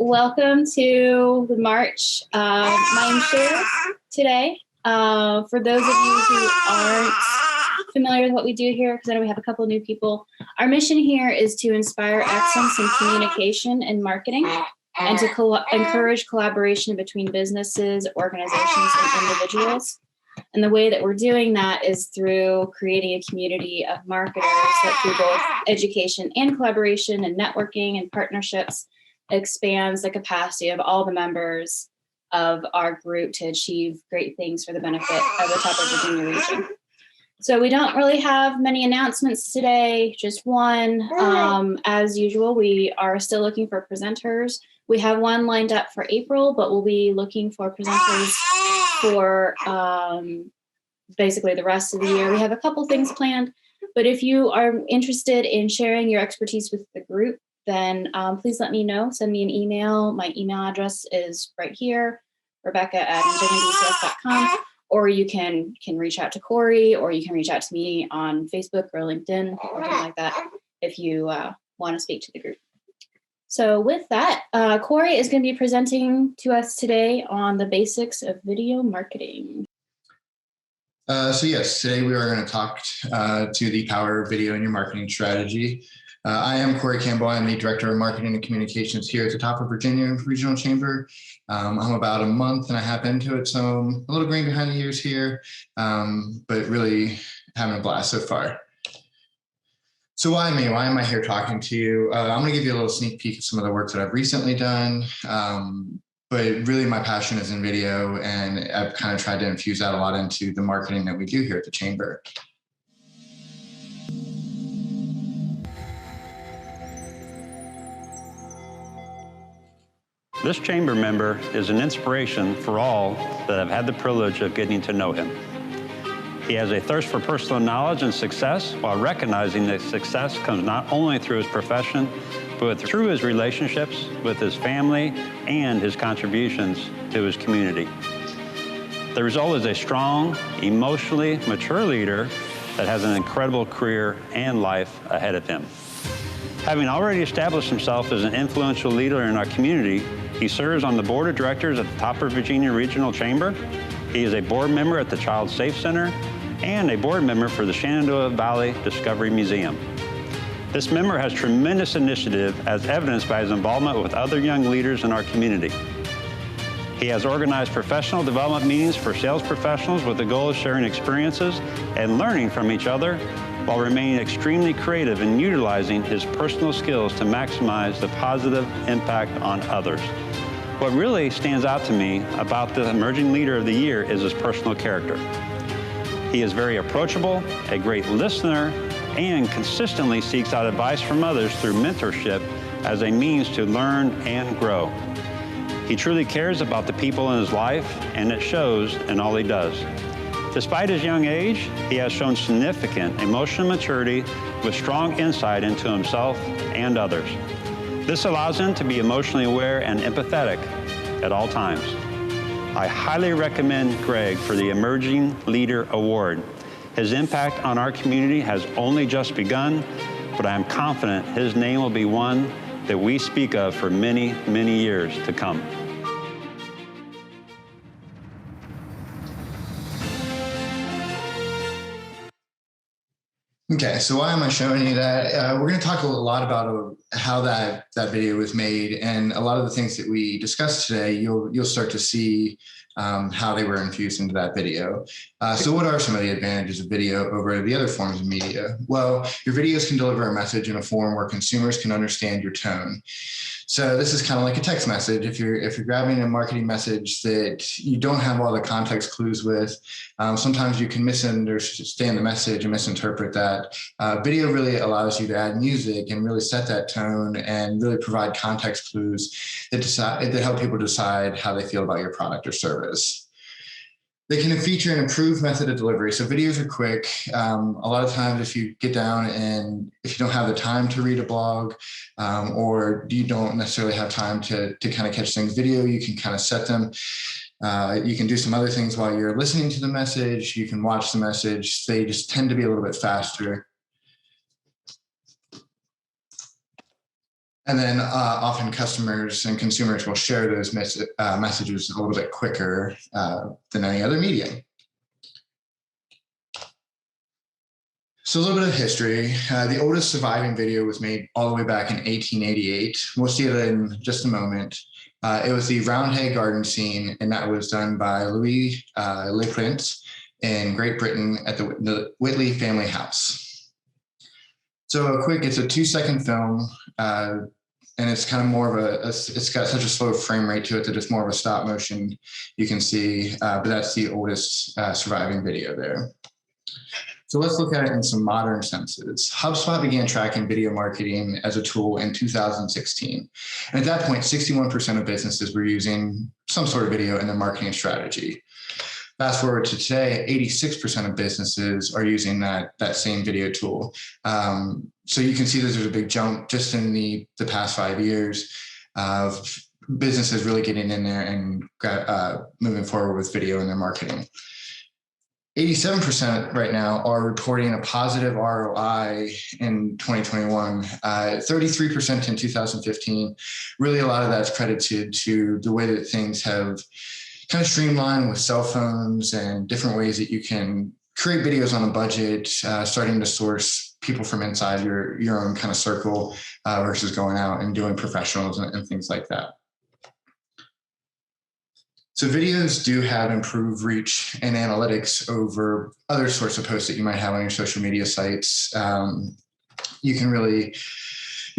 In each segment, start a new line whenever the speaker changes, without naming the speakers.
welcome to the March Mindshare today. For those of you who aren't familiar with what we do here, because I know we have a couple of new people, our mission here is to inspire excellence in communication and marketing, and to encourage collaboration between businesses, organizations, and individuals. And the way that we're doing that is through creating a community of marketers that through both education and collaboration and networking and partnerships expands the capacity of all the members of our group to achieve great things for the benefit of the Top of Virginia region. So we don't really have many announcements today, just one. As usual, we are still looking for presenters. We have one lined up for April, but we'll be looking for presenters for basically the rest of the year. We have a couple things planned, but if you are interested in sharing your expertise with the group, then please let me know. Send me an email. My email address is right here, rebecca@ingenuitydcs.com, or you can reach out to Kory, or you can reach out to me on Facebook or LinkedIn or something like that if you want to speak to the group. So with that, Kory is going to be presenting to us today on the basics of video marketing.
So yes, today we are going to talk to the power of video in your marketing strategy. I am Kory Campbell. I'm the Director of Marketing and Communications here at the Top of Virginia Regional Chamber. I'm about a month and a half into it, so I'm a little green behind the ears here, but really having a blast so far. So why me? Why am I here talking to you? I'm going to give you a little sneak peek of some of the work that I've recently done, but really my passion is in video, and I've kind of tried to infuse that a lot into the marketing that we do here at the Chamber.
This chamber member is an inspiration for all that have had the privilege of getting to know him. He has a thirst for personal knowledge and success, while recognizing that success comes not only through his profession, but through his relationships with his family and his contributions to his community. The result is a strong, emotionally mature leader that has an incredible career and life ahead of him. Having already established himself as an influential leader in our community, he serves on the board of directors at the Top of Virginia Regional Chamber. He is a board member at the Child Safe Center and a board member for the Shenandoah Valley Discovery Museum. This member has tremendous initiative, as evidenced by his involvement with other young leaders in our community. He has organized professional development meetings for sales professionals with the goal of sharing experiences and learning from each other, while remaining extremely creative in utilizing his personal skills to maximize the positive impact on others. What really stands out to me about the Emerging Leader of the Year is his personal character. He is very approachable, a great listener, and consistently seeks out advice from others through mentorship as a means to learn and grow. He truly cares about the people in his life, and it shows in all he does. Despite his young age, he has shown significant emotional maturity with strong insight into himself and others. This allows him to be emotionally aware and empathetic at all times. I highly recommend Greg for the Emerging Leader Award. His impact on our community has only just begun, but I am confident his name will be one that we speak of for many, many years to come.
Okay, so why am I showing you that? We're going to talk a lot about how that video was made, and a lot of the things that we discussed today, you'll start to see how they were infused into that video. So what are some of the advantages of video over the other forms of media? Well, your videos can deliver a message in a form where consumers can understand your tone. So this is kind of like a text message. If you're grabbing a marketing message that you don't have all the context clues with, sometimes you can misunderstand the message and misinterpret that. Video really allows you to add music and really set that tone and really provide context clues that help people decide how they feel about your product or service. They can feature an improved method of delivery. So videos are quick. A lot of times if you get down and if you don't have the time to read a blog, or you don't necessarily have time to kind of catch things video, you can kind of set them. You can do some other things while you're listening to the message. You can watch the message. They just tend to be a little bit faster. And then often customers and consumers will share those messages a little bit quicker than any other medium. So a little bit of history. The oldest surviving video was made all the way back in 1888. We'll see it in just a moment. It was the Roundhay garden scene, and that was done by Louis Le Prince in Great Britain at the Whitley family house. So it's a 2-second film, and it's kind of more of it's got such a slow frame rate to it that it's more of a stop motion, you can see, but that's the oldest surviving video there. So let's look at it in some modern senses. HubSpot began tracking video marketing as a tool in 2016. And at that point, 61% of businesses were using some sort of video in their marketing strategy. Fast forward to today, 86% of businesses are using that same video tool. So you can see that there's a big jump just in the past 5 years of businesses really getting in there and moving forward with video in their marketing. 87% right now are reporting a positive ROI in 2021, 33% in 2015. Really, a lot of that's credited to the way that things have kind of streamlined with cell phones and different ways that you can create videos on a budget, starting to source people from inside your own kind of circle versus going out and doing professionals and things like that. So videos do have improved reach and analytics over other sorts of posts that you might have on your social media sites. You'll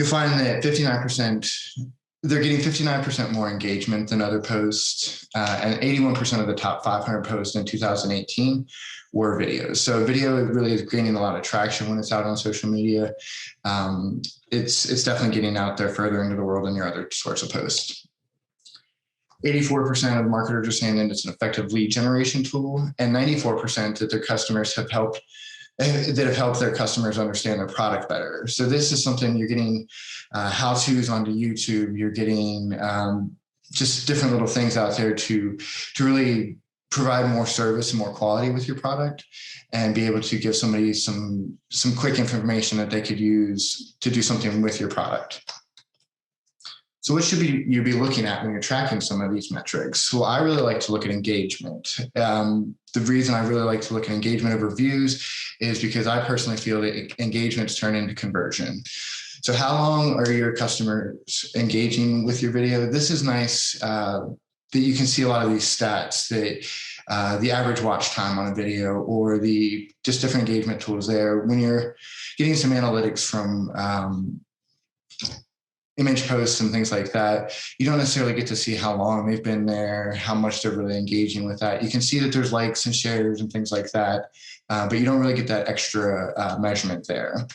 find that 59%, they're getting 59% more engagement than other posts, and 81% of the top 500 posts in 2018 were videos. So video really is gaining a lot of traction when it's out on social media. It's definitely getting out there further into the world than your other sorts of posts. 84% of marketers are saying that it's an effective lead generation tool, and 94% that their customers have helped their customers understand their product better. So this is something you're getting how-tos onto YouTube. You're getting just different little things out there to really provide more service and more quality with your product, and be able to give somebody some quick information that they could use to do something with your product. So what should you be looking at when you're tracking some of these metrics? Well, I really like to look at engagement. The reason I really like to look at engagement over views is because I personally feel that engagements turn into conversion. So how long are your customers engaging with your video? This is nice that you can see a lot of these stats that the average watch time on a video, or the just different engagement tools there. When you're getting some analytics from image posts and things like that, you don't necessarily get to see how long they've been there, how much they're really engaging with that. You can see that there's likes and shares and things like that, but you don't really get that extra measurement there.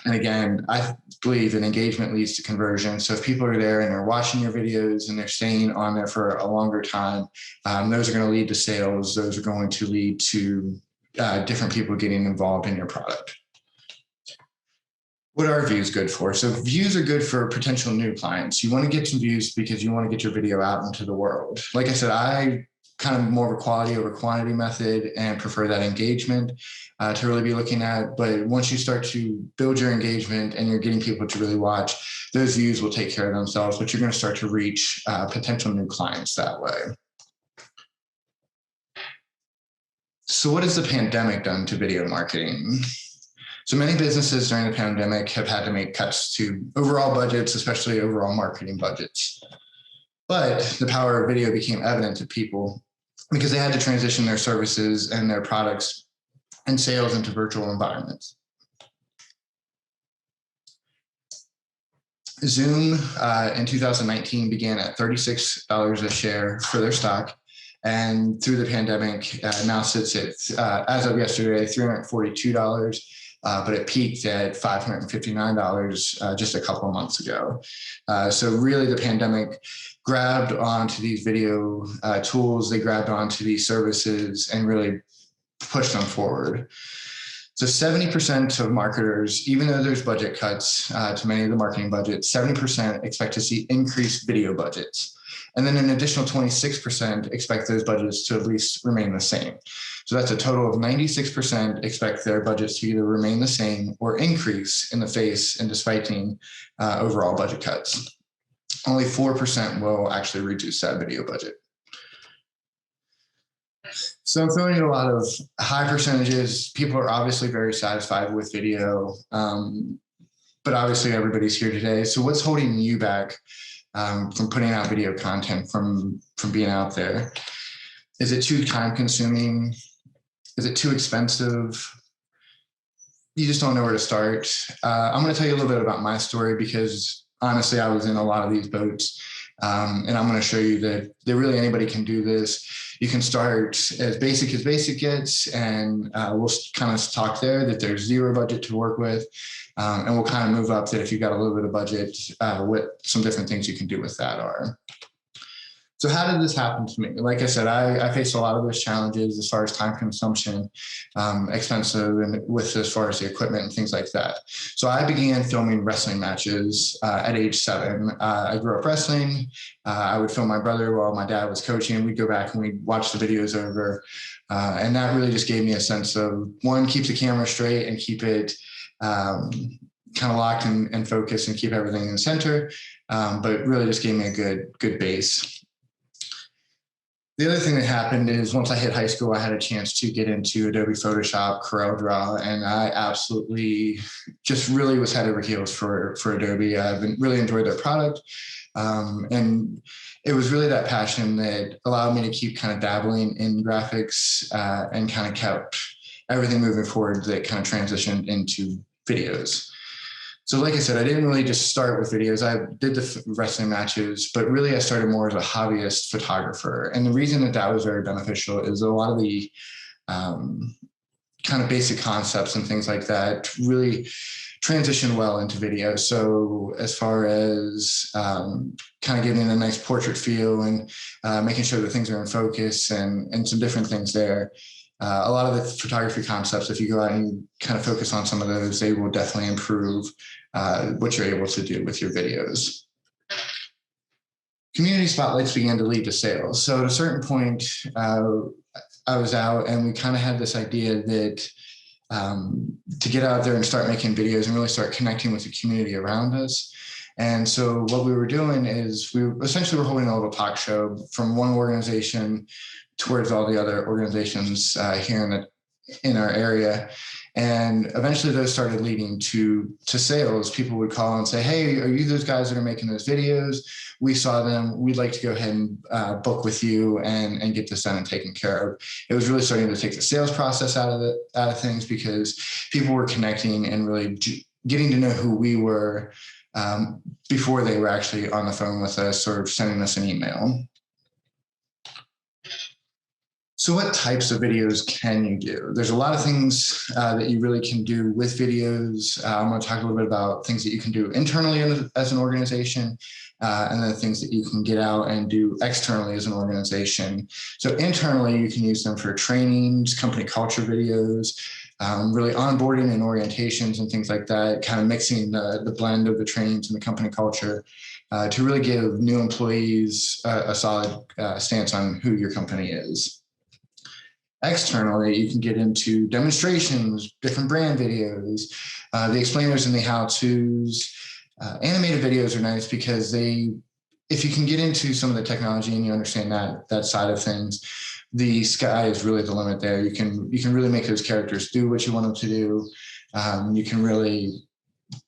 And again, I believe that engagement leads to conversion. So if people are there and they're watching your videos and they're staying on there for a longer time, those are going to lead to sales. Those are going to lead to different people getting involved in your product. What are views good for? So views are good for potential new clients. You want to get some views because you want to get your video out into the world. Like I said, I kind of more of a quality over quantity method and prefer that engagement to really be looking at. But once you start to build your engagement and you're getting people to really watch, those views will take care of themselves, but you're going to start to reach potential new clients that way. So what has the pandemic done to video marketing? So many businesses during the pandemic have had to make cuts to overall budgets, especially overall marketing budgets. But the power of video became evident to people because they had to transition their services and their products and sales into virtual environments. Zoom in 2019 began at $36 a share for their stock. And through the pandemic, now sits at, as of yesterday, $342. But it peaked at $559 just a couple of months ago. So really the pandemic grabbed onto these video tools, they grabbed onto these services and really pushed them forward. So 70% of marketers, even though there's budget cuts to many of the marketing budgets, 70% expect to see increased video budgets. And then an additional 26% expect those budgets to at least remain the same. So that's a total of 96% expect their budgets to either remain the same or increase in the face and despite overall budget cuts. Only 4% will actually reduce that video budget. So I'm throwing in a lot of high percentages. People are obviously very satisfied with video, but obviously everybody's here today. So what's holding you back from putting out video content, from being out there? Is it too time consuming? Is it too expensive? You just don't know where to start. I'm going to tell you a little bit about my story because honestly, I was in a lot of these boats. And I'm going to show you that really anybody can do this. You can start as basic gets, and we'll kind of talk there that there's zero budget to work with. And we'll kind of move up that if you've got a little bit of budget, what some different things you can do with that are. So how did this happen to me? Like I said, I faced a lot of those challenges as far as time consumption, expensive, and with as far as the equipment and things like that. So I began filming wrestling matches at age 7. I grew up wrestling. I would film my brother while my dad was coaching. We'd go back and we'd watch the videos over. And that really just gave me a sense of, one, keep the camera straight and keep it kind of locked and focused and keep everything in the center. But really just gave me a good base. The other thing that happened is once I hit high school, I had a chance to get into Adobe Photoshop, CorelDRAW, and I absolutely just really was head over heels for Adobe. I've really enjoyed their product. And it was really that passion that allowed me to keep kind of dabbling in graphics and kind of kept everything moving forward that kind of transitioned into videos. So like I said, I didn't really just start with videos. I did the wrestling matches, but really I started more as a hobbyist photographer. And the reason that was very beneficial is a lot of the kind of basic concepts and things like that really transition well into video. So as far as kind of giving a nice portrait feel and making sure that things are in focus and some different things there. A lot of the photography concepts, if you go out and kind of focus on some of those, they will definitely improve what you're able to do with your videos. Community spotlights began to lead to sales. So at a certain point, I was out and we kind of had this idea that to get out there and start making videos and really start connecting with the community around us. And so what we were doing is we essentially were holding a little talk show from one organization towards all the other organizations here in our area. And eventually those started leading to sales. People would call and say, hey, are you those guys that are making those videos? We saw them. We'd like to go ahead and book with you and get this done and taken care of. It was really starting to take the sales process out of things because people were connecting and really getting to know who we were before they were actually on the phone with us or sending us an email. So what types of videos can you do? There's a lot of things that you really can do with videos. I'm going to talk a little bit about things that you can do internally as an organization, and then things that you can get out and do externally as an organization. So internally, you can use them for trainings, company culture videos, really onboarding and orientations and things like that, kind of mixing the blend of the trainings and the company culture to really give new employees a solid stance on who your company is. Externally, you can get into demonstrations, different brand videos, the explainers and the how-tos. Animated videos are nice because if you can get into some of the technology and you understand that side of things, the sky is really the limit there. You can really make those characters do what you want them to do. You can really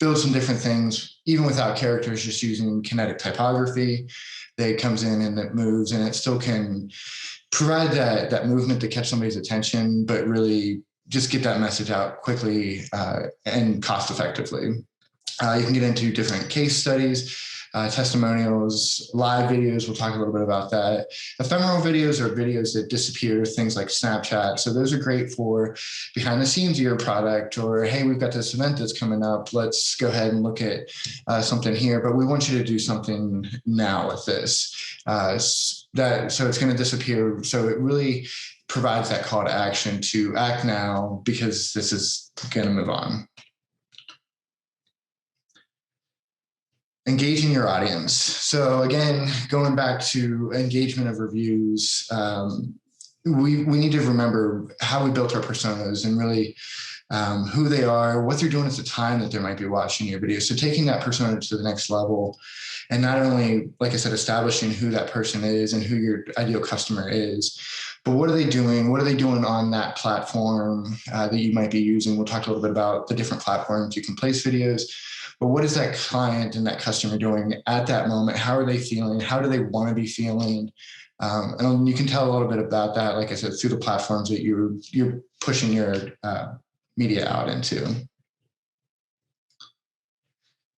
build some different things, even without characters, just using kinetic typography that comes in and that moves, and it still can provide that movement to catch somebody's attention, but really just get that message out quickly and cost effectively. You can get into different case studies, testimonials, live videos. We'll talk a little bit about that. Ephemeral videos are videos that disappear, things like Snapchat. So those are great for behind the scenes of your product, or, hey, we've got this event that's coming up. Let's go ahead and look at something here, but we want you to do something now with this. So it's going to disappear. So it really provides that call to action to act now because this is going to move on. Engaging your audience. So again, going back to engagement of reviews, we need to remember how we built our personas and really who they are, what they're doing at the time that they might be watching your video. So taking that persona to the next level, and not only, like I said, establishing who that person is and who your ideal customer is, but what are they doing? What are they doing on that platform that you might be using? We'll talk a little bit about the different platforms you can place videos. But what is that client and that customer doing at that moment? How are they feeling? How do they want to be feeling? And you can tell a little bit about that, like I said, through the platforms that you're pushing your media out into.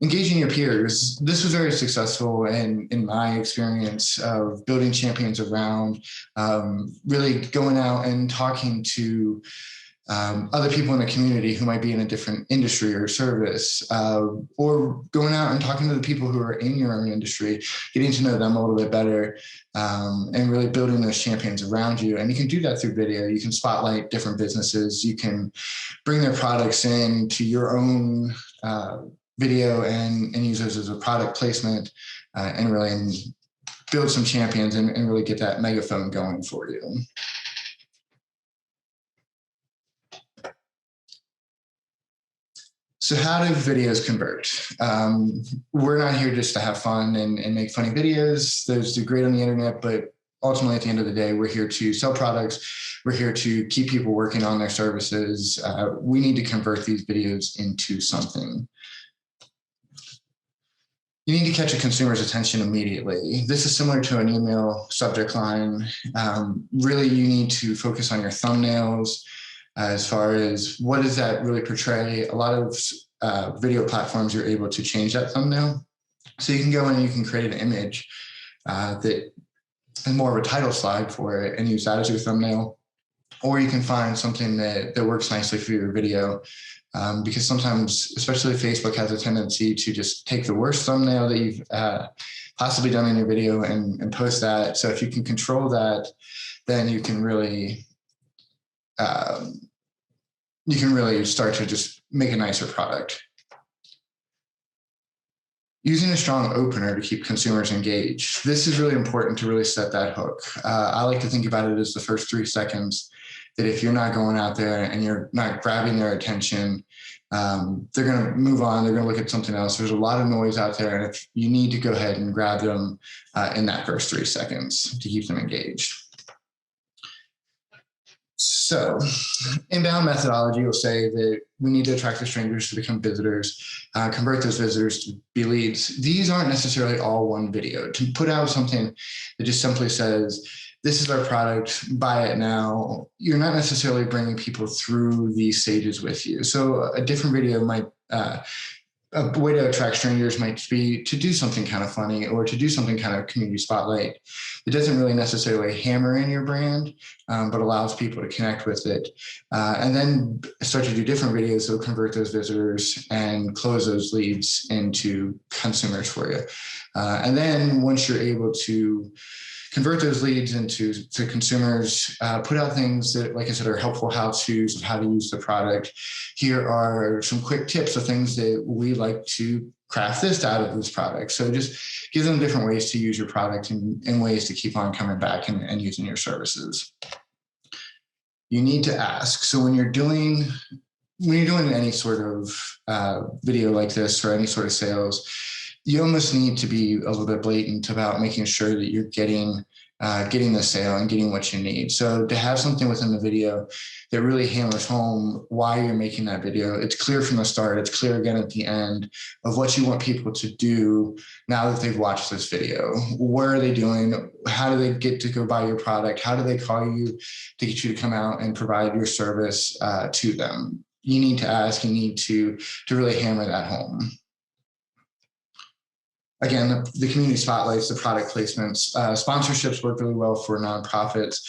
Engaging your peers. This was very successful in my experience of building champions around, really going out and talking to other people in the community who might be in a different industry or service, or going out and talking to the people who are in your own industry, getting to know them a little bit better, and really building those champions around you. And you can do that through video. You can spotlight different businesses. You can bring their products in to your own video and use those as a product placement, and really build some champions and really get that megaphone going for you. So how do videos convert? We're not here just to have fun and make funny videos. Those do great on the internet, but ultimately at the end of the day, we're here to sell products. We're here to keep people working on their services. We need to convert these videos into something. You need to catch a consumer's attention immediately. This is similar to an email subject line. Really, you need to focus on your thumbnails as far as what does that really portray. A lot of video platforms, you're able to change that thumbnail. So you can go in and you can create an image that is more of a title slide for it and use that as your thumbnail. Or you can find something that works nicely for your video. Because sometimes, especially Facebook has a tendency to just take the worst thumbnail that you've possibly done in your video and post that. So if you can control that, then you can really start to just make a nicer product. Using a strong opener to keep consumers engaged. This is really important to really set that hook. I like to think about it as the first 3 seconds, that if you're not going out there and you're not grabbing their attention, they're going to move on. They're going to look at something else. There's a lot of noise out there. And if you need to go ahead and grab them in that first 3 seconds to keep them engaged. So inbound methodology will say that we need to attract the strangers to become visitors, convert those visitors to be leads. These aren't necessarily all one video. To put out something that just simply says, this is our product, buy it now, you're not necessarily bringing people through these stages with you. So a different video might, a way to attract strangers might be to do something kind of funny or to do something kind of community spotlight. It doesn't really necessarily hammer in your brand, but allows people to connect with it. And then start to do different videos that will convert those visitors and close those leads into consumers for you. And then once you're able to convert those leads into consumers, put out things that, like I said, are helpful how-tos of how to use the product. Here are some quick tips of things that we like to craft this out of this product. So just give them different ways to use your product and ways to keep on coming back and using your services. You need to ask. So when you're doing any sort of video like this or any sort of sales, you almost need to be a little bit blatant about making sure that you're getting the sale and getting what you need. So to have something within the video that really hammers home why you're making that video, it's clear from the start, it's clear again at the end of what you want people to do now that they've watched this video. What are they doing? How do they get to go buy your product? How do they call you to get you to come out and provide your service to them? You need to ask, you need to really hammer that home. Again, the community spotlights, the product placements, sponsorships work really well for nonprofits.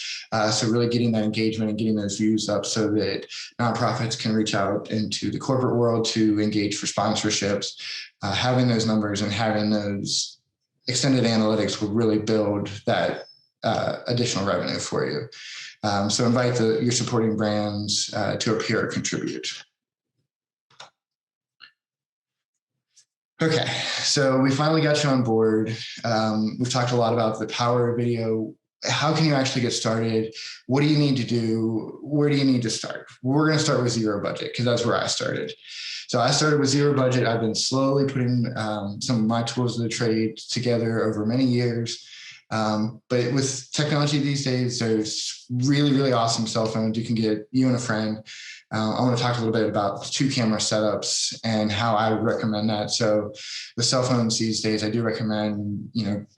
So really getting that engagement and getting those views up so that nonprofits can reach out into the corporate world to engage for sponsorships. Having those numbers and having those extended analytics will really build that additional revenue for you. So invite your supporting brands to appear or contribute. Okay, so we finally got you on board. We've talked a lot about the power of video. How can you actually get started? What do you need to do? Where do you need to start? We're going to start with zero budget because that's where I started. So I started with zero budget. I've been slowly putting some of my tools of the trade together over many years. But with technology these days, there's really, really awesome cell phones. You can get you and a friend. I want to talk a little bit about 2-camera setups and how I would recommend that. So with cell phones these days, I do recommend,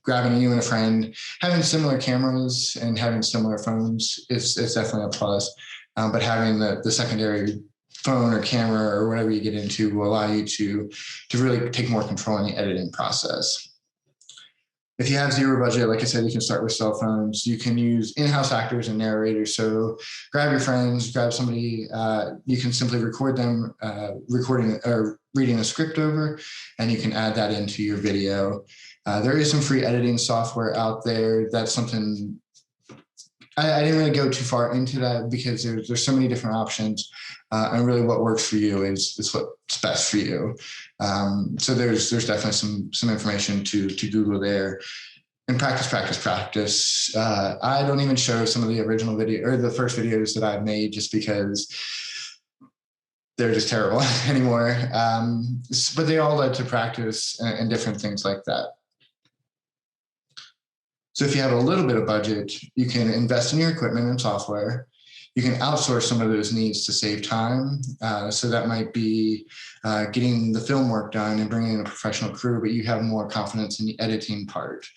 grabbing you and a friend, having similar cameras and having similar phones is definitely a plus. But having the secondary phone or camera or whatever you get into will allow you to really take more control in the editing process. If you have zero budget, like I said, you can start with cell phones. You can use in-house actors and narrators. So grab your friends, grab somebody. You can simply record them recording or reading a script over, and you can add that into your video. There is some free editing software out there. That's something I didn't really go too far into that because there's so many different options. And really what works for you is what's best for you. So there's definitely some information to Google there. And practice. I don't even show some of the original video or the first videos that I've made just because they're just terrible anymore. But they all led to practice and different things like that. So if you have a little bit of budget, you can invest in your equipment and software. You can outsource some of those needs to save time. So that might be getting the film work done and bringing in a professional crew, but you have more confidence in the editing part.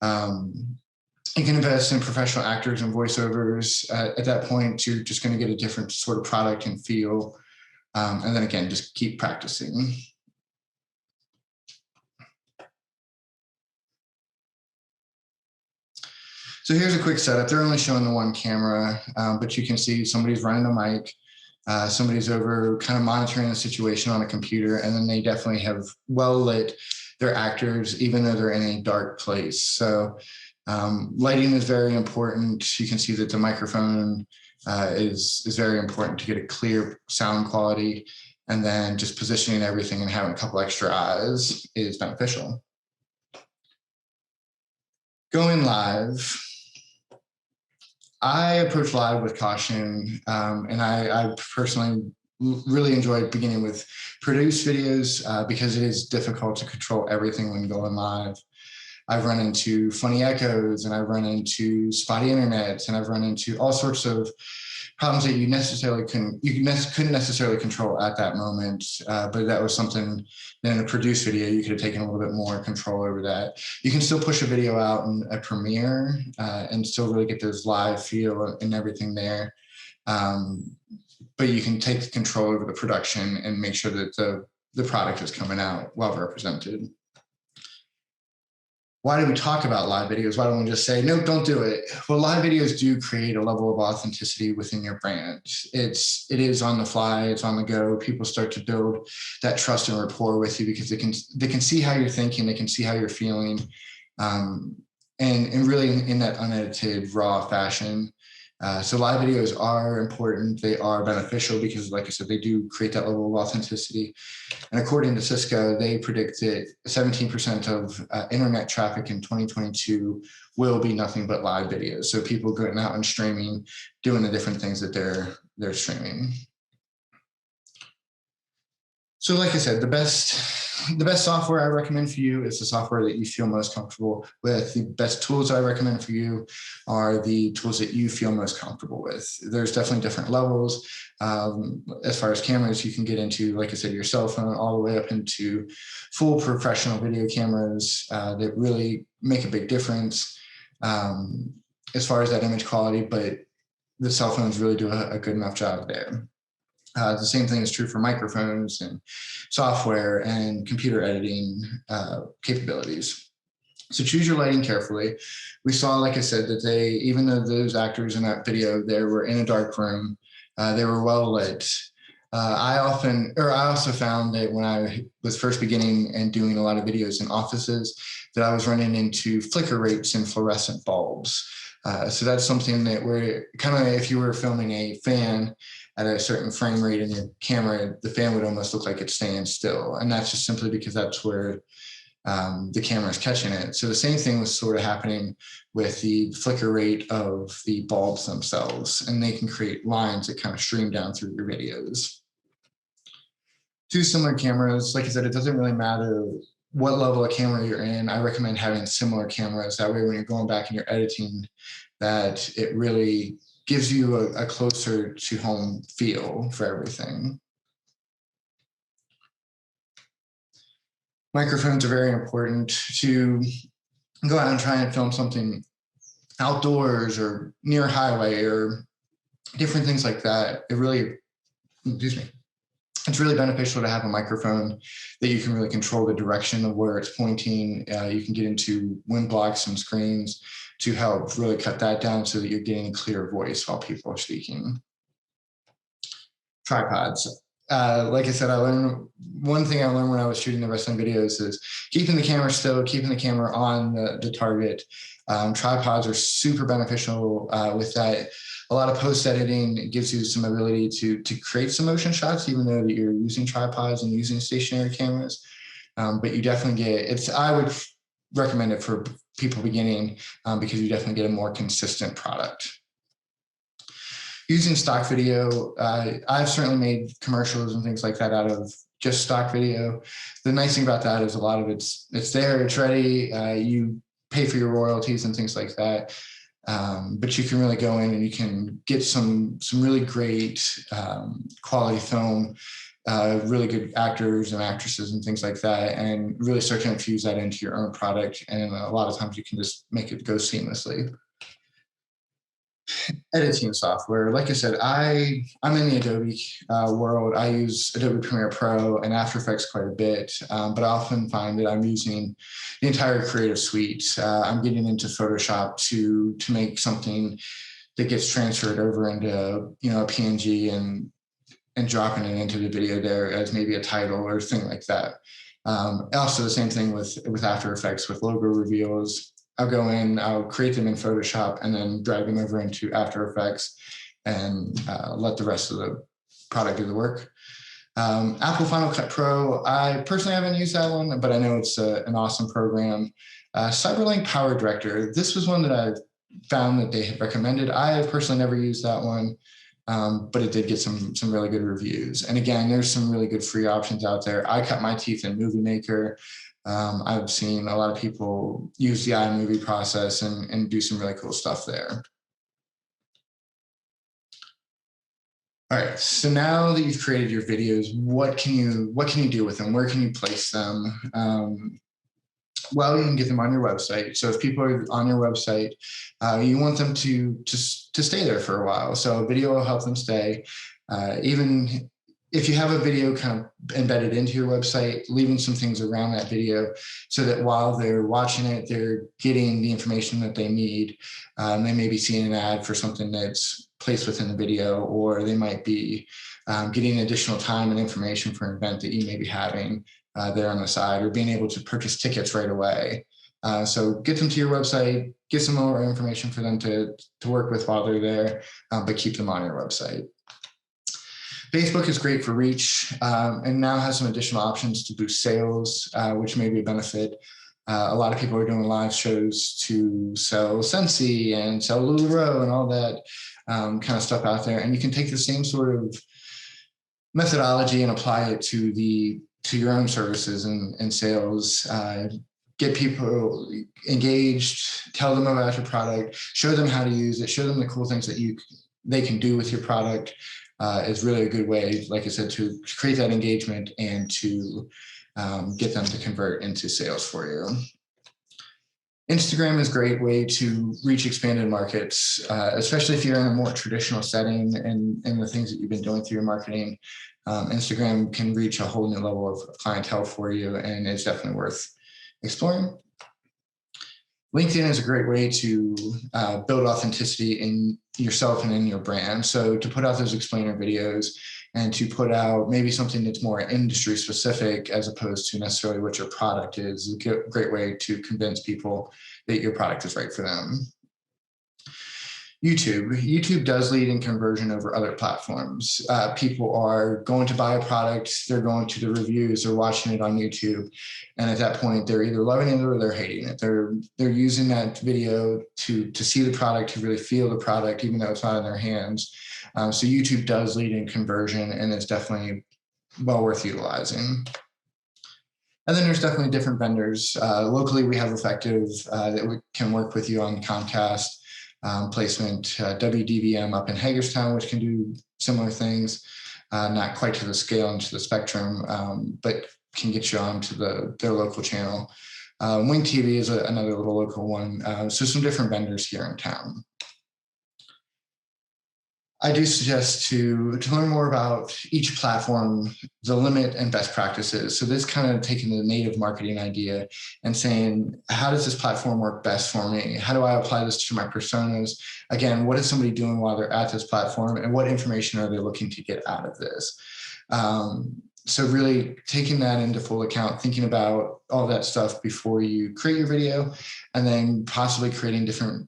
You can invest in professional actors and voiceovers. At that point, you're just going to get a different sort of product and feel. And then again, just keep practicing. So here's a quick setup. They're only showing the one camera, but you can see somebody's running a mic. Somebody's over kind of monitoring the situation on a computer, and then they definitely have well lit their actors, even though they're in a dark place. So lighting is very important. You can see that the microphone is very important to get a clear sound quality, and then just positioning everything and having a couple extra eyes is beneficial. Going live. I approach live with caution, and I personally really enjoy beginning with produced videos because it is difficult to control everything when going live. I've run into funny echoes, and I've run into spotty internet, and I've run into all sorts of problems that you couldn't necessarily control at that moment. But that was something that in a produced video, you could have taken a little bit more control over that. You can still push a video out in a premiere and still really get those live feel and everything there. But you can take control over the production and make sure that the product is coming out well represented. Why do we talk about live videos? Why don't we just say, no, don't do it? Well, live videos do create a level of authenticity within your brand. It is on the fly, it's on the go. People start to build that trust and rapport with you because they can see how you're thinking, they can see how you're feeling, and really in that unedited, raw fashion. So live videos are important. They are beneficial because, like I said, they do create that level of authenticity. And according to Cisco, they predict that 17% of internet traffic in 2022 will be nothing but live videos. So people going out and streaming, doing the different things that they're streaming. So like I said, the best software I recommend for you is the software that you feel most comfortable with. The best tools I recommend for you are the tools that you feel most comfortable with. There's definitely different levels. As far as cameras, you can get into, like I said, your cell phone all the way up into full professional video cameras that really make a big difference as far as that image quality, but the cell phones really do a good enough job there. The same thing is true for microphones and software and computer editing capabilities. So choose your lighting carefully. We saw, like I said, that even though those actors in that video there were in a dark room, they were well lit. I also found that when I was first beginning and doing a lot of videos in offices, that I was running into flicker rates and fluorescent bulbs. So that's something that we're kind of, if you were filming a fan at a certain frame rate in your camera, the fan would almost look like it's staying still. And that's just simply because that's where the camera is catching it. So the same thing was sort of happening with the flicker rate of the bulbs themselves, and they can create lines that kind of stream down through your videos. Two similar cameras, like I said, it doesn't really matter what level of camera you're in. I recommend having similar cameras. That way, when you're going back and you're editing, that it really gives you a closer to home feel for everything. Microphones are very important to go out and try and film something outdoors or near a highway or different things like that. It's really beneficial to have a microphone that you can really control the direction of where it's pointing. You can get into wind blocks and screens to help really cut that down so that you're getting a clear voice while people are speaking. Tripods. Like I said, one thing I learned when I was shooting the wrestling videos is keeping the camera still, keeping the camera on the target. Tripods are super beneficial with that. A lot of post editing gives you some ability to create some motion shots, even though that you're using tripods and using stationary cameras. But you definitely get I would recommend it for people beginning because you definitely get a more consistent product. Using stock video, I've certainly made commercials and things like that out of just stock video. The nice thing about that is a lot of it's there, it's ready. You pay for your royalties and things like that. But you can really go in and you can get some really great quality film, really good actors and actresses and things like that, and really start to infuse that into your own product. And a lot of times you can just make it go seamlessly. Editing software, like I said, I'm in the Adobe world. I use Adobe Premiere Pro and After Effects quite a bit, but I often find that I'm using the entire Creative Suite. I'm getting into Photoshop to make something that gets transferred over into a PNG and dropping it into the video there as maybe a title or thing like that. Also, the same thing with After Effects with logo reveals. I'll go in, I'll create them in Photoshop and then drag them over into After Effects and let the rest of the product do the work. Apple Final Cut Pro, I personally haven't used that one, but I know it's an awesome program. Cyberlink Power Director, this was one that I've found that they have recommended. I have personally never used that one, but it did get some really good reviews. And again, there's some really good free options out there. I cut my teeth in Movie Maker. I've seen a lot of people use the iMovie process and do some really cool stuff there. All right, so now that you've created your videos, what can you do with them? Where can you place them? Well, you can get them on your website. So if people are on your website, you want them to stay there for a while. So a video will help them stay. Even if you have a video kind of embedded into your website, leaving some things around that video so that while they're watching it, they're getting the information that they need. They may be seeing an ad for something that's placed within the video, or they might be getting additional time and information for an event that you may be having there on the side, or being able to purchase tickets right away. So get them to your website, get some more information for them to work with while they're there, but keep them on your website. Facebook is great for reach and now has some additional options to boost sales, which may be a benefit. A lot of people are doing live shows to sell Scentsy and sell LuLaRoe and all that kind of stuff out there. And you can take the same sort of methodology and apply it to your own services and sales. Get people engaged, tell them about your product, show them how to use it, show them the cool things that they can do with your product. Is really a good way, like I said, to create that engagement and to get them to convert into sales for you. Instagram is a great way to reach expanded markets, especially if you're in a more traditional setting and the things that you've been doing through your marketing. Instagram can reach a whole new level of clientele for you, and it's definitely worth exploring. LinkedIn is a great way to build authenticity in yourself and in your brand. So to put out those explainer videos and to put out maybe something that's more industry specific as opposed to necessarily what your product is a great way to convince people that your product is right for them. YouTube does lead in conversion over other platforms. People are going to buy a product, they're going to the reviews, they're watching it on YouTube, and at that point, they're either loving it or they're hating it. They're using that video to see the product, to really feel the product, even though it's not in their hands. So YouTube does lead in conversion, and it's definitely well worth utilizing. And then there's definitely different vendors. Locally, we have Effective that can work with you on Comcast placement, WDVM up in Hagerstown, which can do similar things, not quite to the scale and to the spectrum, but can get you onto their local channel. Wing TV is another little local one. So some different vendors here in town. I do suggest to learn more about each platform, the limit and best practices. So this kind of taking the native marketing idea and saying, how does this platform work best for me? How do I apply this to my personas? Again, what is somebody doing while they're at this platform, and what information are they looking to get out of this? So really taking that into full account, thinking about all that stuff before you create your video, and then possibly creating different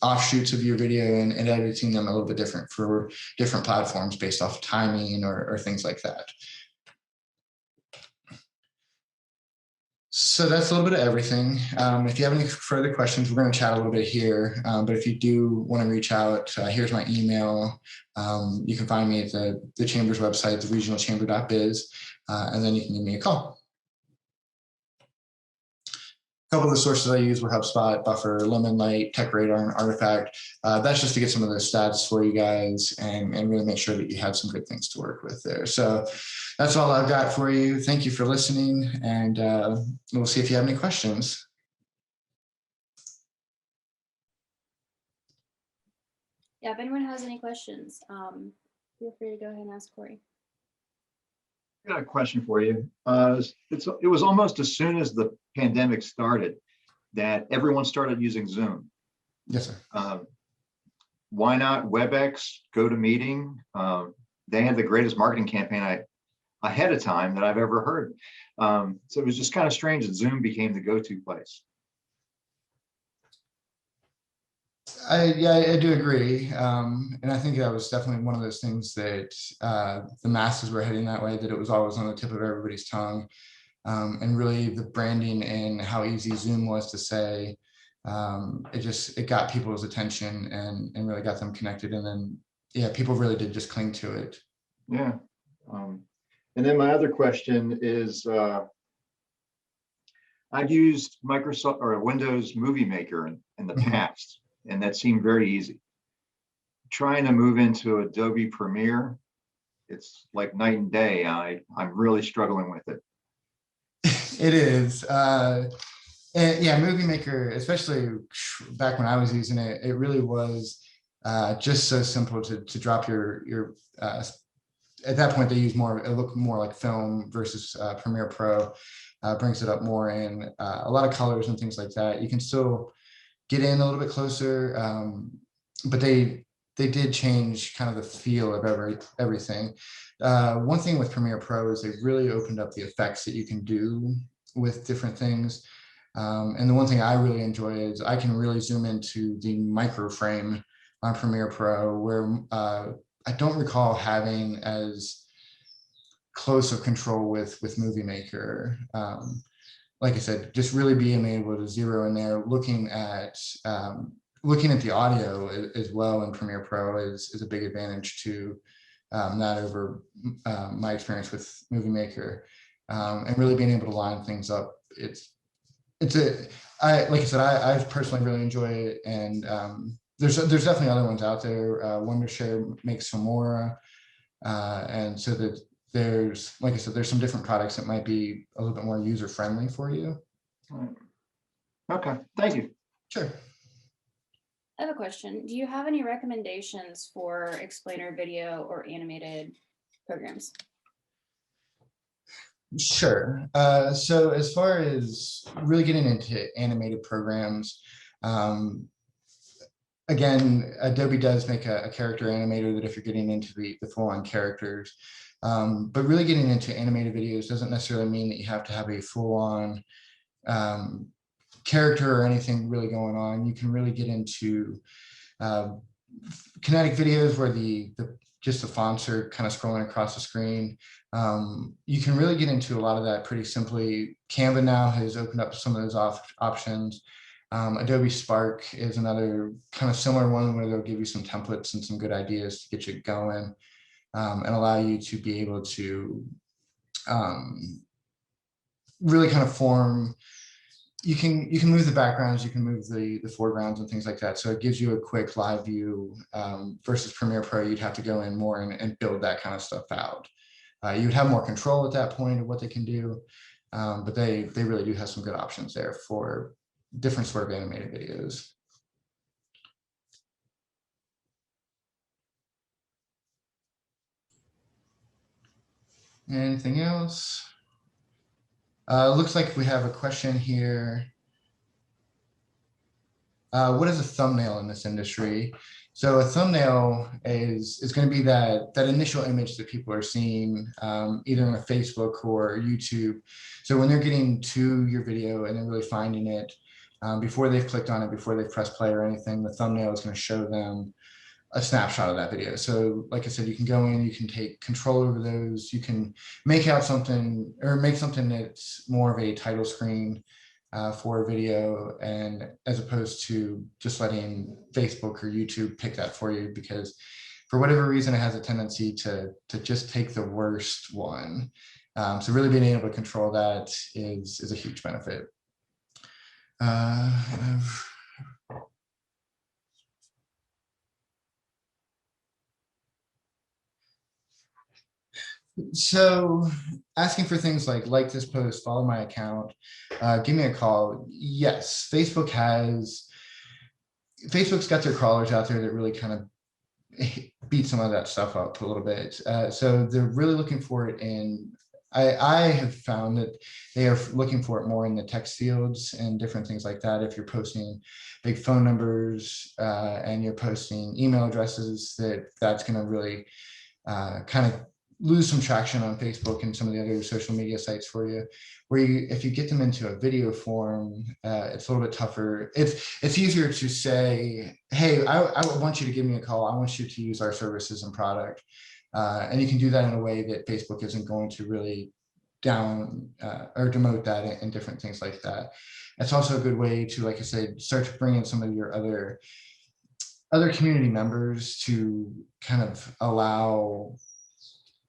offshoots of your video and editing them a little bit different for different platforms based off timing or things like that. So that's a little bit of everything. If you have any further questions, we're going to chat a little bit here. But if you do want to reach out, here's my email. You can find me at the Chamber's website, theregionalchamber.biz, and then you can give me a call. A couple of the sources I use were HubSpot, Buffer, Lemon Light, TechRadar, and Artifact. That's just to get some of those stats for you guys and really make sure that you have some good things to work with there. So that's all I've got for you. Thank you for listening, and we'll see if you have any questions.
Yeah, if anyone has any questions, feel free to go ahead and ask Kory.
I got a question for you. It was almost as soon as the pandemic started that everyone started using Zoom.
Yes, sir.
Why not WebEx, GoToMeeting? They had the greatest marketing campaign ahead of time that I've ever heard. So it was just kind of strange that Zoom became the go-to place.
I do agree. And I think that was definitely one of those things that the masses were heading that way, that it was always on the tip of everybody's tongue. And really the branding and how easy Zoom was to say, it got people's attention and really got them connected. And then, yeah, people really did just cling to it.
Yeah. And then my other question is, I've used Microsoft or Windows Movie Maker in the past, and that seemed very easy. Trying to move into Adobe Premiere, it's like night and day. I'm really struggling with it.
It is. And yeah, Movie Maker, especially back when I was using it, it really was just so simple to drop your at that point, they use it looked more like film versus Premiere Pro, brings it up more in a lot of colors and things like that. You can still get in a little bit closer, but they did change kind of the feel of everything. One thing with Premiere Pro is they've really opened up the effects that you can do with different things. And the one thing I really enjoy is I can really zoom into the micro frame on Premiere Pro, where I don't recall having as close of control with Movie Maker. Like I said, just really being able to zero in there, looking at the audio as well in Premiere Pro is a big advantage to that over my experience with Movie Maker, and really being able to line things up. Like I said, I personally really enjoy it, and there's definitely other ones out there. Wondershare makes Filmora, and so that there's, like I said, there's some different products that might be a little bit more user friendly for you.
Okay, thank you.
Sure.
I have a question. Do you have any recommendations for explainer video or animated programs?
Sure. So as far as really getting into animated programs, again, Adobe does make a character animator that if you're getting into the full-on characters, but really getting into animated videos doesn't necessarily mean that you have to have a full-on character or anything really going on. You can really get into Kinetic videos where just the fonts are kind of scrolling across the screen. You can really get into a lot of that pretty simply. Canva now has opened up some of those options. Adobe Spark is another kind of similar one where they'll give you some templates and some good ideas to get you going, and allow you to be able to really kind of form. You can move the backgrounds, you can move the foregrounds and things like that. So it gives you a quick live view, versus Premiere Pro. You'd have to go in more and build that kind of stuff out. You would have more control at that point of what they can do, but they really do have some good options there for different sort of animated videos. Anything else? Looks like we have a question here. What is a thumbnail in this industry? So a thumbnail is going to be that initial image that people are seeing, either on a Facebook or YouTube. So when they're getting to your video and they're really finding it, before they've clicked on it, before they've pressed play or anything, the thumbnail is going to show them a snapshot of that video. So like I said, you can go in, you can take control over those, you can make out something or make something that's more of a title screen for a video, and as opposed to just letting Facebook or YouTube pick that for you, because for whatever reason it has a tendency to just take the worst one. So really being able to control that is a huge benefit. So asking for things like this post, follow my account, give me a call. Yes, Facebook's got their crawlers out there that really kind of beat some of that stuff up a little bit. So they're really looking for it in, I have found that they are looking for it more in the text fields and different things like that. If you're posting big phone numbers and you're posting email addresses, that's going to really kind of lose some traction on Facebook and some of the other social media sites for you. If you get them into a video form, it's a little bit tougher. It's easier to say, hey, I want you to give me a call. I want you to use our services and product. And you can do that in a way that Facebook isn't going to really down or demote that and different things like that. It's also a good way to, like I said, start to bring in some of your other community members to kind of allow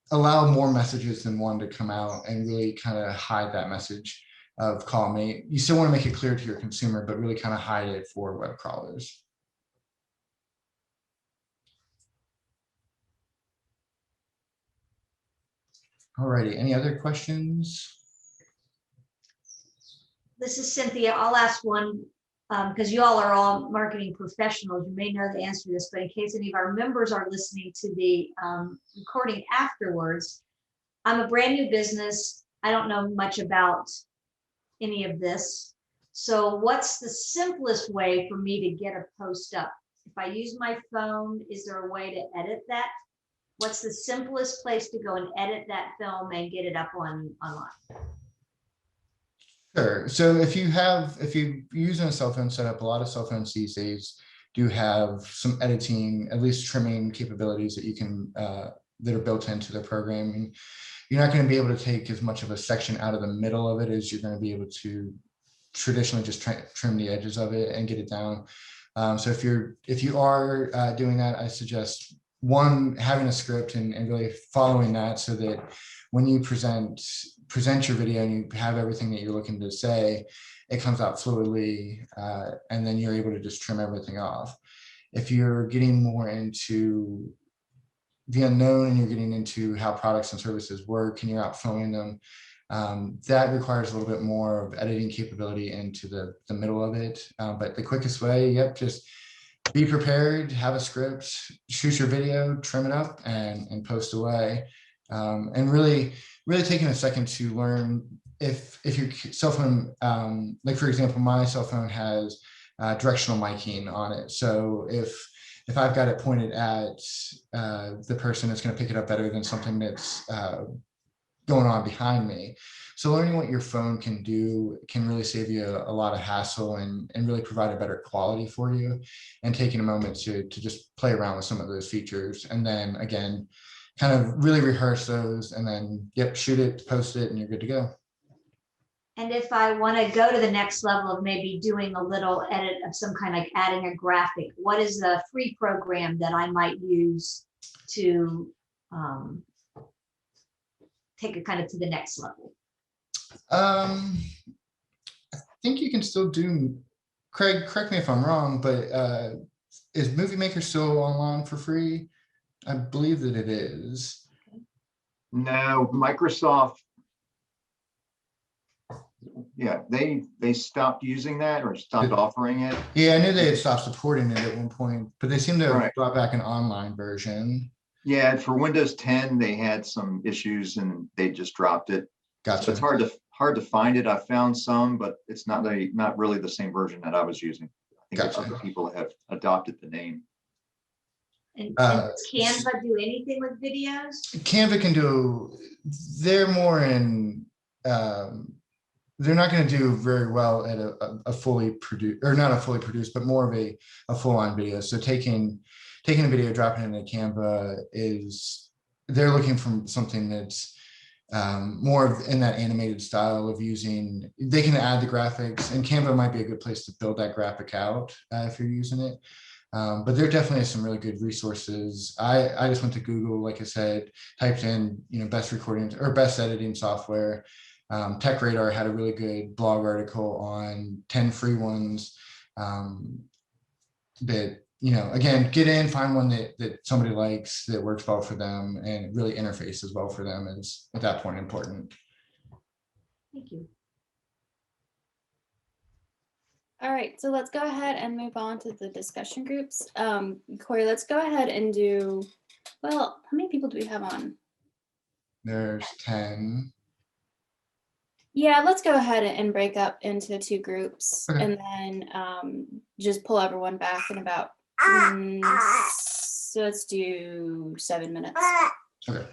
more messages than one to come out and really kind of hide that message of call me. You still want to make it clear to your consumer, but really kind of hide it for web crawlers. Alrighty, any other questions?
This is Cynthia. I'll ask one because you all are all marketing professionals. You may know the answer to this, but in case any of our members are listening to the recording afterwards, I'm a brand new business. I don't know much about any of this. So what's the simplest way for me to get a post up? If I use my phone, is there a way to edit that? What's the simplest place to go and edit that film and get it up online?
Sure. So if you're using a cell phone setup, a lot of cell phones these days do have some editing, at least trimming capabilities that you can that are built into the program. You're not going to be able to take as much of a section out of the middle of it as you're going to be able to traditionally just trim the edges of it and get it down. So if you are doing that, I suggest having a script and really following that, so that when you present your video and you have everything that you're looking to say, it comes out fluidly, and then you're able to just trim everything off. If you're getting more into the unknown and you're getting into how products and services work and you're out filming them, that requires a little bit more of editing capability into the middle of it. But the quickest way, just be prepared, have a script, shoot your video, trim it up, and post away. And really taking a second to learn if your cell phone, like for example, my cell phone has directional miking on it. So if I've got it pointed at the person, it's going to pick it up better than something that's going on behind me. So learning what your phone can do can really save you a lot of hassle and really provide a better quality for you, and taking a moment to just play around with some of those features. And then again, kind of really rehearse those, and then, yep, shoot it, post it, and you're good to go.
And if I want to go to the next level of maybe doing a little edit of some kind, like adding a graphic, what is the free program that I might use to take it kind of to the next level?
I think you can still do, Craig, correct me if I'm wrong, but is Movie Maker still online for free? I believe that it is.
No, Microsoft, yeah, they stopped using that or stopped offering it.
Yeah, I knew they had stopped supporting it at one point, but they seem to have
Right.
brought back an online version.
Yeah, and for Windows 10, they had some issues and they just dropped it. So
Gotcha.
it's hard to find it. I found some, but it's not really the same version that I was using. I think
Gotcha.
other people have adopted the name.
And does Canva do anything with videos?
Canva can do, they're more in, they're not going to do very well at a fully produced, or not a fully produced, but more of a full-on video. So taking a video, dropping it into Canva is, they're looking for something that's more of in that animated style of using, they can add the graphics, and Canva might be a good place to build that graphic out if you're using it. But there definitely is some really good resources. I just went to Google, like I said, typed in, best recording or best editing software. Tech Radar had a really good blog article on 10 free ones that, again, get in, find one that somebody likes, that works well for them, and really interfaces well for them is at that point important.
Thank you.
All right, so let's go ahead and move on to the discussion groups. Kory, let's go ahead and do, well, how many people do we have on?
There's 10.
Yeah, let's go ahead and break up into 2 groups,
Okay.
and then just pull everyone back in about, so let's do 7 minutes.
Okay.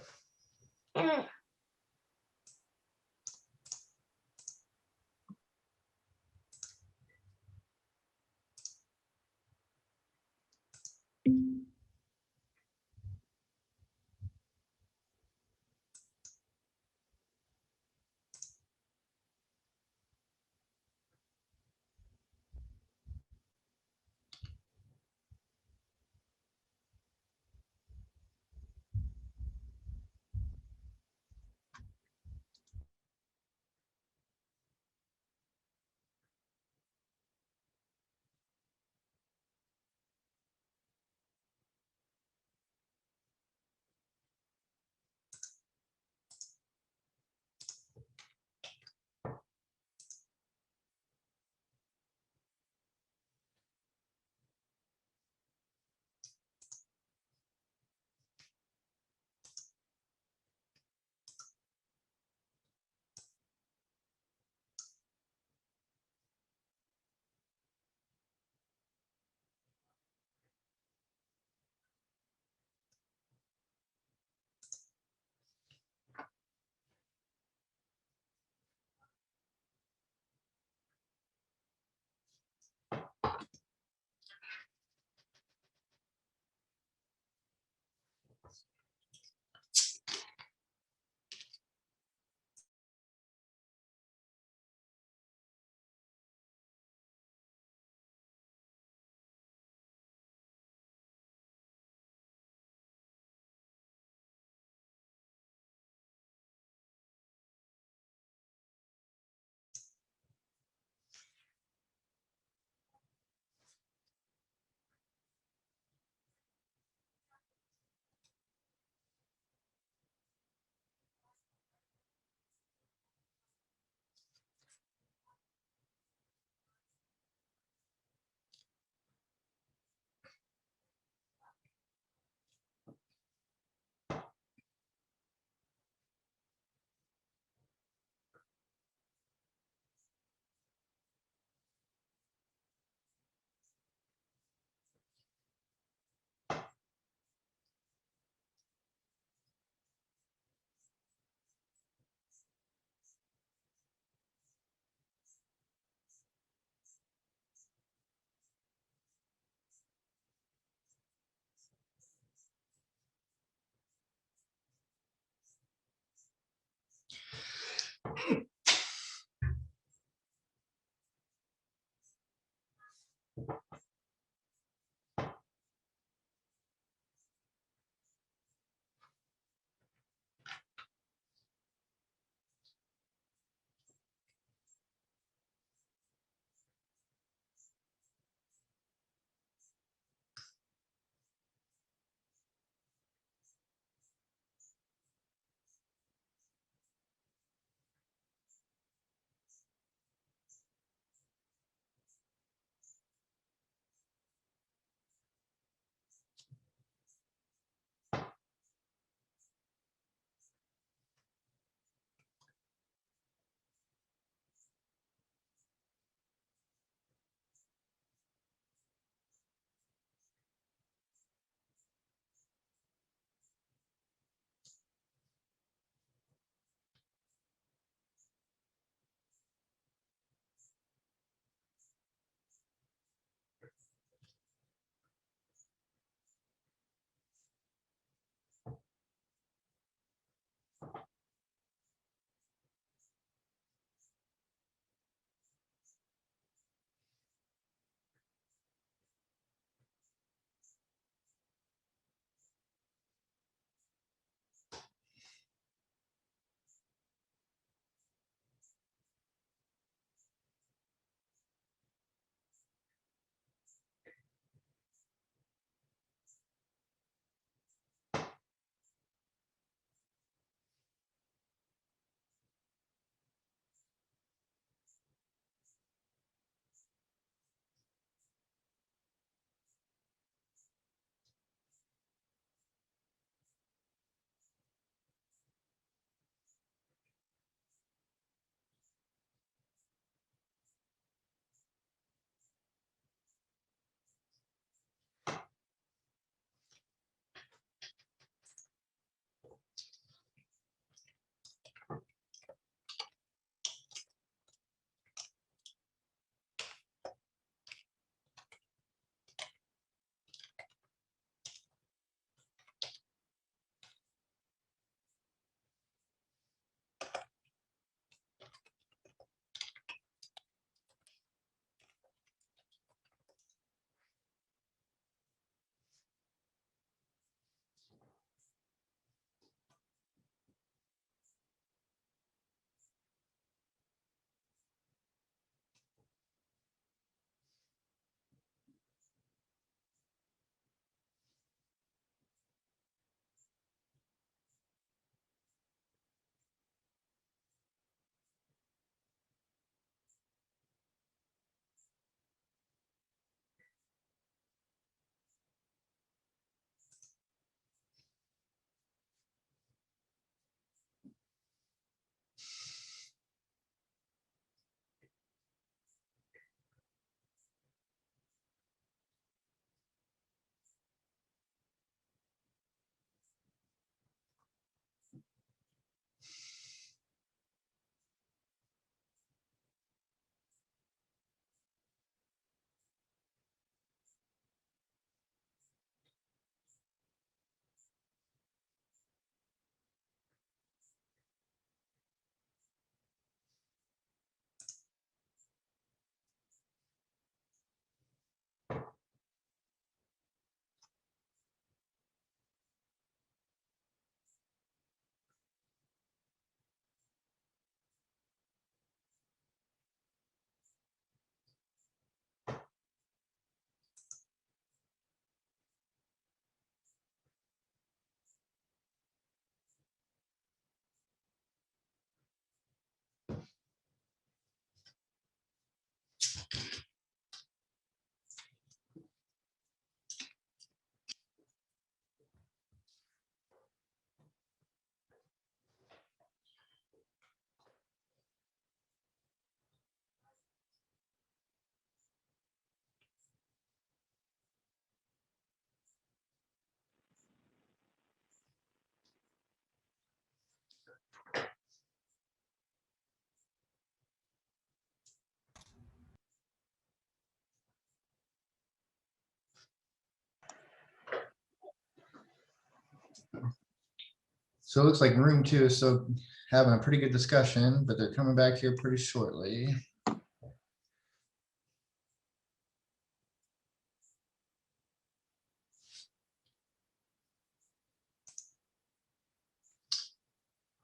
So it looks like room 2 is still having a pretty good discussion, but they're coming back here pretty shortly.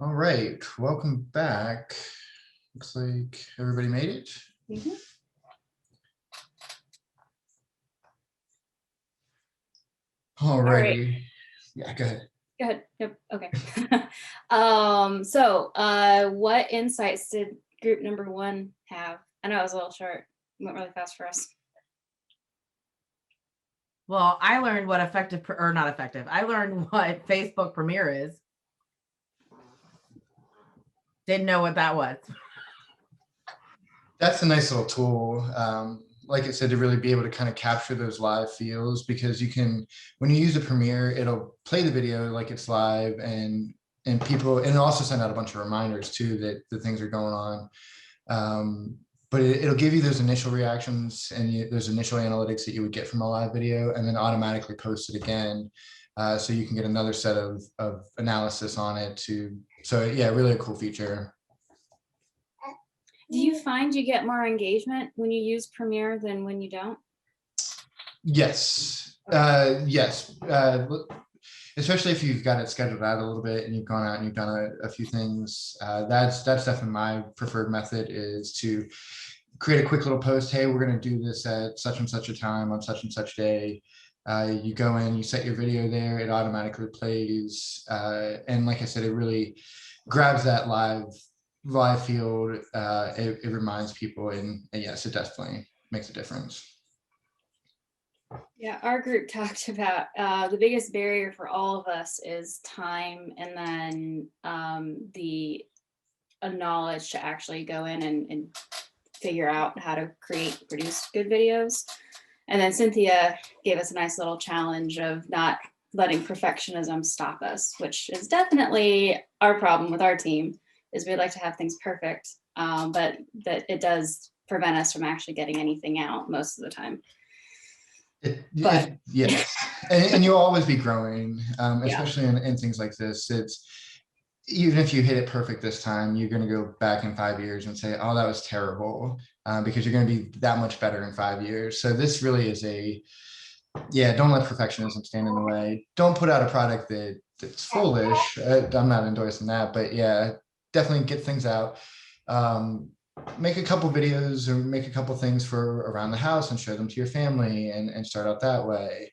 All right, welcome back. Looks like everybody made it.
Mhm.
All
right.
righty. Yeah, go ahead.
Go ahead. Yep. Okay. What insights did group number 1 have? I know it was a little short. It went really fast for us.
Well, I learned what effective or not effective. I learned what Facebook Premiere is. Didn't know what that was.
That's a nice little tool. Like I said, to really be able to kind of capture those live feels, because you can, when you use a Premiere, it'll play the video like it's live, and people, and it'll also send out a bunch of reminders too that the things are going on. But it'll give you those initial reactions and those initial analytics that you would get from a live video, and then automatically post it again. So you can get another set of analysis on it too. So yeah, really a cool feature.
Do you find you get more engagement when you use Premiere than when you don't?
Yes. Yes. Especially if you've got it scheduled out a little bit and you've gone out and you've done a few things. That's definitely my preferred method, is to create a quick little post. Hey, we're going to do this at such and such a time on such and such day. You go in, you set your video there, it automatically plays. And like I said, it really grabs that live field. It reminds people, and yes, it definitely makes a difference.
Yeah, our group talked about the biggest barrier for all of us is time, and then the knowledge to actually go in and figure out how to produce good videos. And then Cynthia gave us a nice little challenge of not letting perfectionism stop us, which is definitely our problem with our team, is we like to have things perfect, but that it does prevent us from actually getting anything out most of the time.
Yes, and you'll always be growing, especially in things like this. It's, even if you hit it perfect this time, you're going to go back in 5 years and say, oh, that was terrible, because you're going to be that much better in 5 years. So this really is don't let perfectionism stand in the way. Don't put out a product that's foolish. I'm not endorsing that, but yeah, definitely get things out. Make a couple videos or make a couple things for around the house and show them to your family, and start out that way.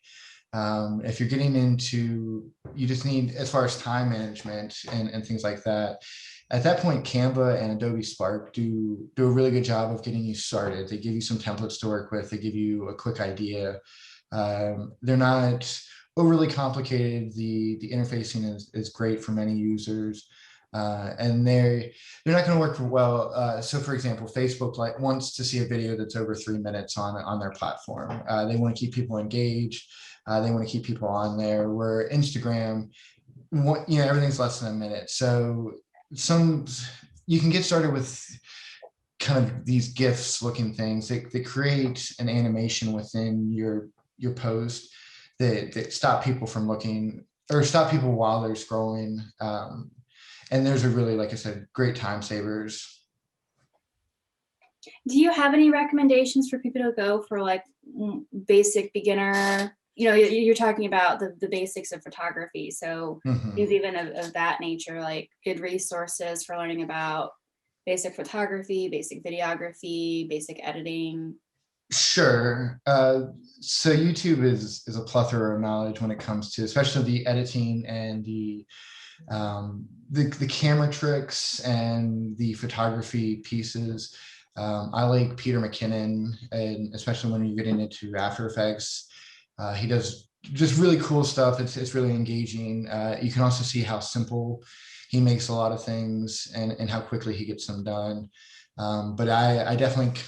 If you're getting into, you just need, as far as time management and things like that, at that point, Canva and Adobe Spark do a really good job of getting you started. They give you some templates to work with. They give you a quick idea. They're not overly complicated. The interfacing is great for many users. And they're not going to work well. So for example, Facebook wants to see a video that's over 3 minutes on their platform. They want to keep people engaged. They want to keep people on there, where Instagram, everything's less than a minute. So you can get started with kind of these GIFs looking things that create an animation within your post that stop people from looking, or stop people while they're scrolling. And there's a really, like I said, great time savers.
Do you have any recommendations for people to go for, like, basic beginner? You're talking about the basics of photography. So things even of that nature, like good resources for learning about basic photography, basic videography, basic editing.
Sure. So YouTube is a plethora of knowledge when it comes to, especially the editing and the camera tricks and the photography pieces. I like Peter McKinnon, and especially when you're getting into After Effects. He does just really cool stuff. It's really engaging. You can also see how simple he makes a lot of things, and how quickly he gets them done. But I definitely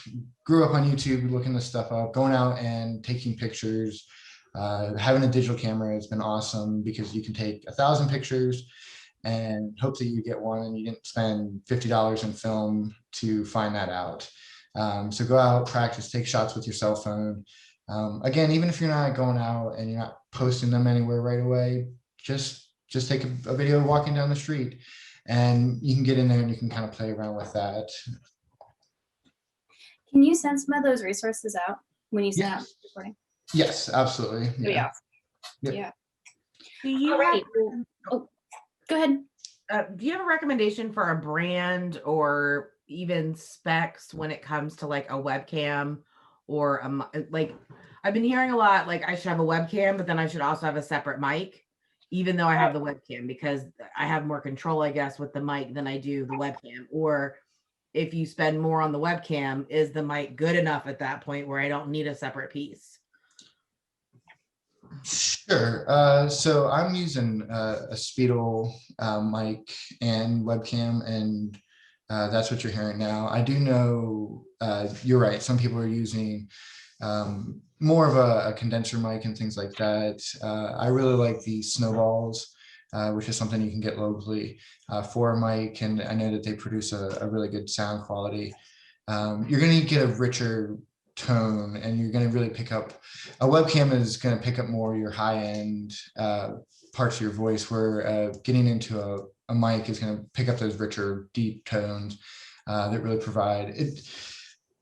grew up on YouTube looking this stuff up, going out and taking pictures. Having a digital camera has been awesome, because you can take 1,000 pictures and hope that you get one, and you didn't spend $50 in film to find that out. So go out, practice, take shots with your cell phone. Again, even if you're not going out and you're not posting them anywhere right away, just just take a video walking down the street, and you can get in there and you can kind of play around with that.
Can you send some of those resources out when you send out
Yes.
the recording?
Yes, absolutely.
Yeah.
Yep.
Yeah.
Do you
All right. Oh, go ahead.
do you have a recommendation for a brand or even specs when it comes to like a webcam or like I've been hearing a lot like I should have a webcam, but then I should also have a separate mic, even though I have the webcam, because I have more control, I guess, with the mic than I do the webcam. Or if you spend more on the webcam, is the mic good enough at that point where I don't need a separate piece?
Sure. So I'm using a Speedle mic and webcam, and that's what you're hearing now. I do know you're right. Some people are using more of a condenser mic and things like that. I really like the snowballs, which is something you can get locally for a mic, and I know that they produce a really good sound quality. You're going to get a richer tone, and you're going to really pick up. A webcam is going to pick up more your high-end parts of your voice, where getting into a mic is going to pick up those richer, deep tones that really provide it.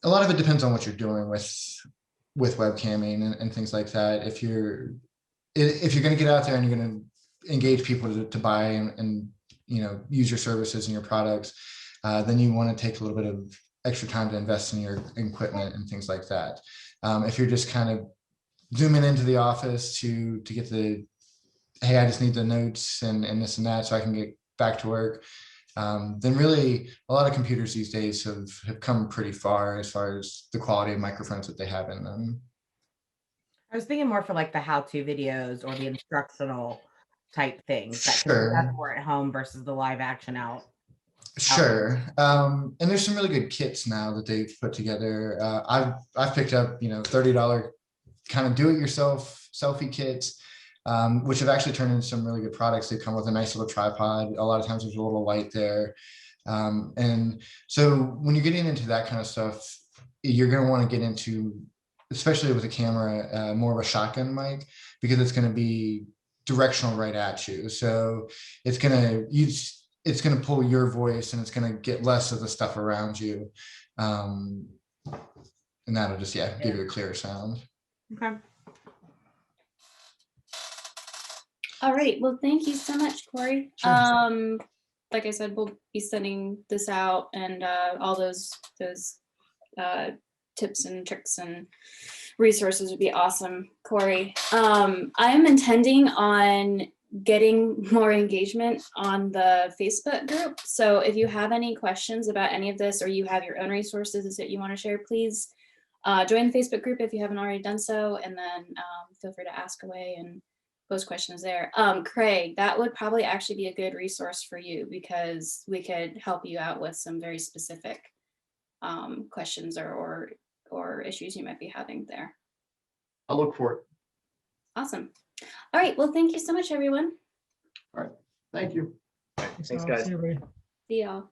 A lot of it depends on what you're doing with webcamming and things like that. If you're going to get out there and you're going to engage people to buy and use your services and your products, then you want to take a little bit of extra time to invest in your equipment and things like that. If you're just kind of zooming into the office to get hey, I just need the notes and this and that so I can get back to work, then really a lot of computers these days have come pretty far as the quality of microphones that they have in them.
I was thinking more for like the how-to videos or the instructional type things that can
Sure.
be more at home versus the live action out.
Sure. And there's some really good kits now that they've put together. I've picked up, $30 kind of do-it-yourself selfie kits, which have actually turned into some really good products. They come with a nice little tripod. A lot of times there's a little light there. And so when you're getting into that kind of stuff, you're going to want to get into, especially with a camera, more of a shotgun mic, because it's going to be directional right at you. So it's going to pull your voice, and it's going to get less of the stuff around you. And that'll just, give you a clearer sound.
Okay.
All right. Well, thank you so much, Kory.
Sure.
Like I said, we'll be sending this out, and all those tips and tricks and resources would be awesome, Kory. I'm intending on getting more engagement on the Facebook group. So if you have any questions about any of this, or you have your own resources that you want to share, please join the Facebook group if you haven't already done so, and then feel free to ask away and post questions there. Craig, that would probably actually be a good resource for you, because we could help you out with some very specific questions or issues you might be having there.
I'll look for it.
Awesome. All right. Well, thank you so much, everyone.
All right. Thank you.
Thanks, guys.
See y'all.